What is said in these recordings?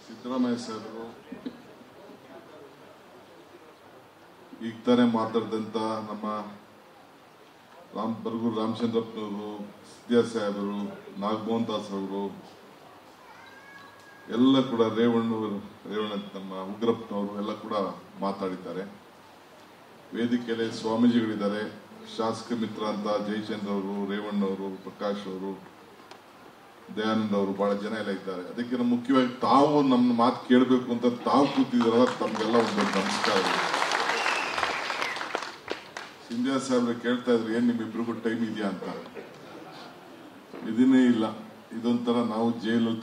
ಸಿದ್ದರಾಮಯ್ಯ ಸಾಹೇಬರು ಈಗ ತಾನೇ ಮಾತಾಡಿದಂತ ನಮ್ಮ ಬರಗೂರು ರಾಮಚಂದ್ರಪ್ಪನವರು, ಸಿದ್ಯಾ ಸಾಹೇಬರು, ನಾಗಮೋಹನ್ ದಾಸ್ ಅವರು ಎಲ್ಲ ಕೂಡ ರೇವಣ್ಣ ನಮ್ಮ ಉಗ್ರಪ್ಪನವರು ಎಲ್ಲ ಕೂಡ ಮಾತಾಡಿದ್ದಾರೆ. ವೇದಿಕೆಯಲ್ಲಿ ಸ್ವಾಮೀಜಿಗಳಿದ್ದಾರೆ, ಶಾಸಕ ಮಿತ್ರ ಅಂತ ಜಯಚಂದ್ರ ಅವರು, ರೇವಣ್ಣವರು, ಪ್ರಕಾಶ್ ಅವರು, ದಯಾನಂದ ಅವರು, ಬಹಳ ಜನ ಎಲ್ಲ ಇದ್ದಾರೆ. ಅದಕ್ಕೆ ಮುಖ್ಯವಾಗಿ ತಾವು ನಮ್ಮ ಮಾತು ಕೇಳಬೇಕು ಅಂತ ತಾವು ಕೂತಿದಾರಲ್ಲ, ತಮ್ಗೆಲ್ಲ ಒಂದು ನಮಸ್ಕಾರ. ಸಿಂಧ್ಯಾ ಸಾಹೇಬ್ರೆ ಕೇಳ್ತಾ ಇದ್ರು, ಏನ್ ನಿಮ್ಮಿಬ್ರಿಗೂ ಟೈಮ್ ಇದೆಯಾ ಅಂತ. ಇದನ್ನೇ ಇಲ್ಲ, ಇದೊಂಥರ ನಾವು ಜೈಲಲ್ಲಿ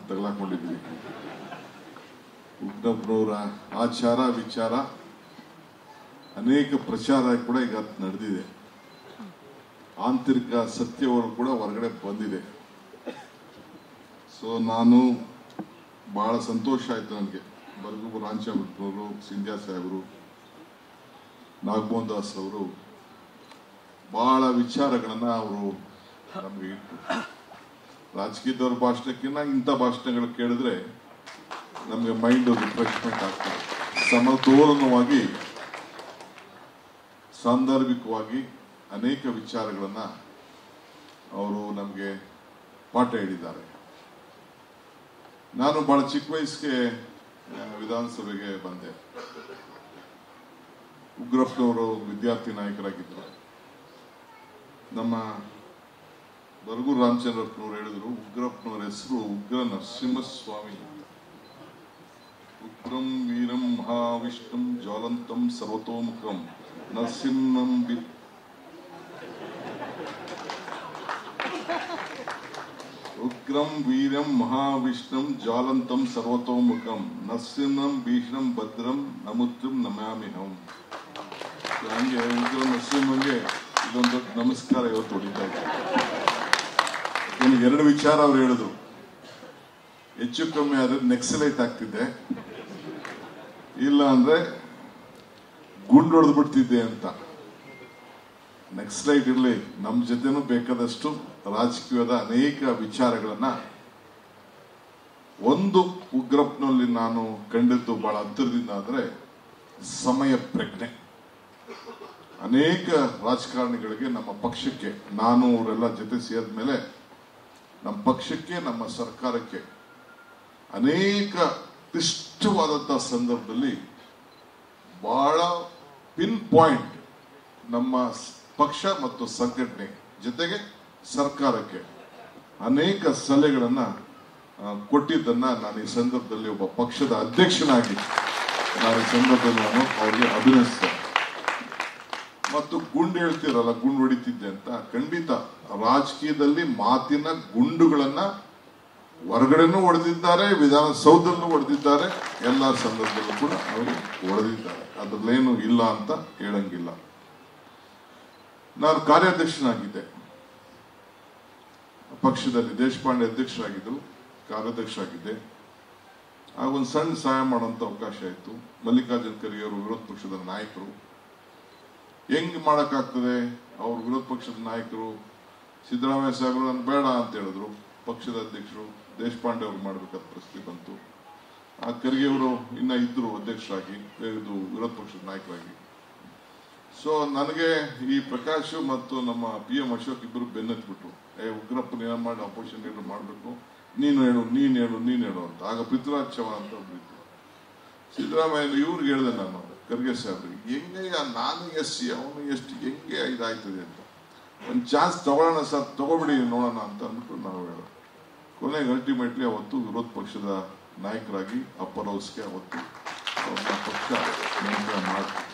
ತಗಲಾಕೊಂಡಿದ್ವಿ. ಉಗ್ರಪ್ಪನವರ ಆಚಾರ ವಿಚಾರ ಅನೇಕ ಪ್ರಚಾರ ಕೂಡ ಈಗ ನಡೆದಿದೆ. ಆಂತರಿಕ ಸತ್ಯವರು ಕೂಡ ಹೊರಗಡೆ ಬಂದಿದೆ. ಸೊ ನಾನು ಬಹಳ ಸಂತೋಷ ಆಯ್ತು ನನಗೆ. ಬರಗೂರು ರಾಮಚಂದ್ರಪ್ಪನವರು, ಸಿಂಧ್ಯಾ ಸಾಹೇಬರು, ನಾಗಮೋಹನ್ ದಾಸ್ ಅವರು ಬಹಳ ವಿಚಾರಗಳನ್ನ ಅವರು ನಮಗೆ ಇಟ್ಟು, ರಾಜಕೀಯದವ್ರ ಭಾಷಣಕ್ಕಿಂತ ಇಂಥ ಭಾಷಣಗಳು ಕೇಳಿದ್ರೆ ನಮಗೆ ಮೈಂಡ್ ರಿಫ್ರೆಶ್ಮೆಂಟ್ ಆಗ್ತದೆ. ಸಮತೋಲನವಾಗಿ ಸಾಂದರ್ಭಿಕವಾಗಿ ಅನೇಕ ವಿಚಾರಗಳನ್ನ ಅವರು ನಮಗೆ ಪಾಠ ಹೇಳಿದ್ದಾರೆ. ನಾನು ಬಹಳ ಚಿಕ್ಕ ವಯಸ್ಸಿಗೆ ವಿಧಾನಸಭೆಗೆ ಬಂದೆ. ಉಗ್ರಪ್ಪನವರು ವಿದ್ಯಾರ್ಥಿ ನಾಯಕರಾಗಿದ್ದರು. ನಮ್ಮ ಬರಗೂರು ರಾಮಚಂದ್ರಪ್ಪನವರು ಹೇಳಿದ್ರು, ಉಗ್ರಪ್ಪನವರ ಹೆಸರು ಉಗ್ರ ನರಸಿಂಹಸ್ವಾಮಿ. ಉಗ್ರಂ ವೀರಂ ಮಹಾವಿಷ್ಣುಂ ಜ್ವಾಲಂತಂ ಸರ್ವತೋಮುಖಂ ನರಸಿಂಹಂ ಉಗ್ರಂ ವೀರಂ ಮಹಾವಿಷ್ಣುಂ ಜ್ವಾಲಂತಂ ಸರ್ವತೋಮುಖಂ ನರಸಿಂಹಂ ಭೀಷಣಂ ಭದ್ರಂ ನಮುದ್ರಂ ನಮಾಮಿಹಂ. ಹಂಗೆ ಉಗ್ರ ನರಸಿಂಹಂಗೆ ಇದೊಂದು ನಮಸ್ಕಾರ ಇವತ್ತು ಹೊಡಿತಾ ಇದ್ದಾರೆ. ನನಗೆ ಎರಡು ವಿಚಾರ ಅವ್ರು ಹೇಳಿದ್ರು. ಹೆಚ್ಚು ಕಮ್ಮಿ ಆದ್ರೆ ನೆಕ್ಸಲೈಟ್ ಆಗ್ತಿದ್ದೆ, ಇಲ್ಲ ಅಂದ್ರೆ ಗುಂಡು ಹೊಡೆದು ಬಿಡ್ತಿದ್ದೆ ಅಂತ. ನೆಕ್ಸಲೈಟ್ ಇರಲಿ, ನಮ್ಮ ಜೊತೆನೂ ಬೇಕಾದಷ್ಟು ರಾಜಕೀಯದ ಅನೇಕ ವಿಚಾರಗಳನ್ನ ಒಂದು ಉಗ್ರಪ್ಪನಲ್ಲಿ ನಾನು ಕಂಡಿದ್ದು ಬಹಳ ಹತ್ತಿರದಿಂದ ಅಂದ್ರೆ ಸಮಯ ಪ್ರಜ್ಞೆ. ಅನೇಕ ರಾಜಕಾರಣಿಗಳಿಗೆ, ನಮ್ಮ ಪಕ್ಷಕ್ಕೆ, ನಾನು ಅವರೆಲ್ಲ ಜೊತೆ ಸೇರಿದ ಮೇಲೆ ನಮ್ಮ ಪಕ್ಷಕ್ಕೆ, ನಮ್ಮ ಸರ್ಕಾರಕ್ಕೆ ಅನೇಕ ಕ್ಲಿಷ್ಟವಾದಂತಹ ಸಂದರ್ಭದಲ್ಲಿ ಬಹಳ ಪಿನ್ ಪಾಯಿಂಟ್ ನಮ್ಮ ಪಕ್ಷ ಮತ್ತು ಸಂಘಟನೆ ಜೊತೆಗೆ ಸರ್ಕಾರಕ್ಕೆ ಅನೇಕ ಸಲಹೆಗಳನ್ನ ಕೊಟ್ಟಿದ್ದನ್ನ ನಾನು ಈ ಸಂದರ್ಭದಲ್ಲಿ ಒಬ್ಬ ಪಕ್ಷದ ಅಧ್ಯಕ್ಷನಾಗಿ ನಾನು ಈ ಸಂದರ್ಭದಲ್ಲಿ ನಾನು ಅವರಿಗೆ ಅಭಿನಯಿಸ್ತೇನೆ. ಮತ್ತು ಗುಂಡು ಹೇಳ್ತಿರಲ್ಲ, ಗುಂಡು ಹೊಡಿತಿದ್ದೆ ಅಂತ. ಖಂಡಿತ ರಾಜಕೀಯದಲ್ಲಿ ಮಾತಿನ ಗುಂಡುಗಳನ್ನ ಹೊರಗಡೆನೂ ಹೊಡೆದಿದ್ದಾರೆ, ವಿಧಾನಸೌಧದಲ್ಲೂ ಹೊಡೆದಿದ್ದಾರೆ, ಎಲ್ಲ ಸಂದರ್ಭದಲ್ಲೂ ಕೂಡ ಅವರು ಹೊಡೆದಿದ್ದಾರೆ. ಅದ್ರಲ್ಲೇನು ಇಲ್ಲ ಅಂತ ಹೇಳಂಗಿಲ್ಲ. ನಾನು ಕಾರ್ಯಾಧ್ಯಕ್ಷನಾಗಿದ್ದೆ ಪಕ್ಷದಲ್ಲಿ. ದೇಶಪಾಂಡೆ ಅಧ್ಯಕ್ಷರಾಗಿದ್ದರು, ಕಾರ್ಯಾಧ್ಯಕ್ಷರಾಗಿದ್ದೆ. ಆಗ ಒಂದು ಸಣ್ಣ ಸಹಾಯ ಮಾಡುವಂತ ಅವಕಾಶ ಆಯಿತು. ಮಲ್ಲಿಕಾರ್ಜುನ್ ಖರ್ಗೆ ಅವರು ವಿರೋಧ ಪಕ್ಷದ ನಾಯಕರು. ಹೆಂಗ್ ಮಾಡಕ್ಕಾಗ್ತದೆ? ಅವರು ವಿರೋಧ ಪಕ್ಷದ ನಾಯಕರು. ಸಿದ್ದರಾಮಯ್ಯ ಸಾಹೇಬರು ನಾನು ಬೇಡ ಅಂತ ಹೇಳಿದ್ರು. ಪಕ್ಷದ ಅಧ್ಯಕ್ಷರು ದೇಶಪಾಂಡೆ ಅವರು ಮಾಡಬೇಕಾದ ಪರಿಸ್ಥಿತಿ ಬಂತು. ಆ ಖರ್ಗೆ ಅವರು ಇನ್ನ ಇದ್ರು ಅಧ್ಯಕ್ಷರಾಗಿ, ಇದು ವಿರೋಧ ಪಕ್ಷದ ನಾಯಕರಾಗಿ. ಸೊ ನನಗೆ ಈ ಪ್ರಕಾಶ್ ಮತ್ತು ನಮ್ಮ PM ಅಶೋಕ್ ಇಬ್ಬರು ಬೆನ್ನತ್ಬಿಟ್ರು. ಉಗ್ರಪ್ಪನ ಏನ ಮಾಡಿ ಅಪೋಸಿಷನ್ ಲೀಡರ್ ಮಾಡಬೇಕು, ನೀನು ಹೇಳು ಅಂತ. ಆಗ ಪೃಥ್ವಿರಾಜ್ ಚೌಹಾಣ್ ಅಂತ ಒಬ್ಬರಿದ್ರು. ಸಿದ್ದರಾಮಯ್ಯ ಇವ್ರಿಗೆ ಹೇಳಿದೆ ನಾನು, ಖರ್ಗೆ ಸಾಹೇಬ್ರಿಗೆ, ಹೆಂಗೆ ನಾನು SC ಅವನು ಎಷ್ಟು ಹೆಂಗೆ ಇದಾಯ್ತದೆ ಅಂತ, ಒಂದು ಚಾನ್ಸ್ ತಗೊಳ್ಳೋಣ ಸರ್, ತಗೋಬಿಡಿ ನೋಡೋಣ ಅಂತ ಅಂದ್ಬಿಟ್ಟು ನಾವು ಹೇಳೋದು. ಕೊನೆಗೆ ಅಲ್ಟಿಮೇಟ್ಲಿ ಅವತ್ತು ವಿರೋಧ ಪಕ್ಷದ ನಾಯಕರಾಗಿ ಅಪ್ಪರ್ ಹೌಸ್ಗೆ ಅವತ್ತು ಪಕ್ಷ ನಿಯಂತ್ರಣ ಮಾಡ್ತೀವಿ.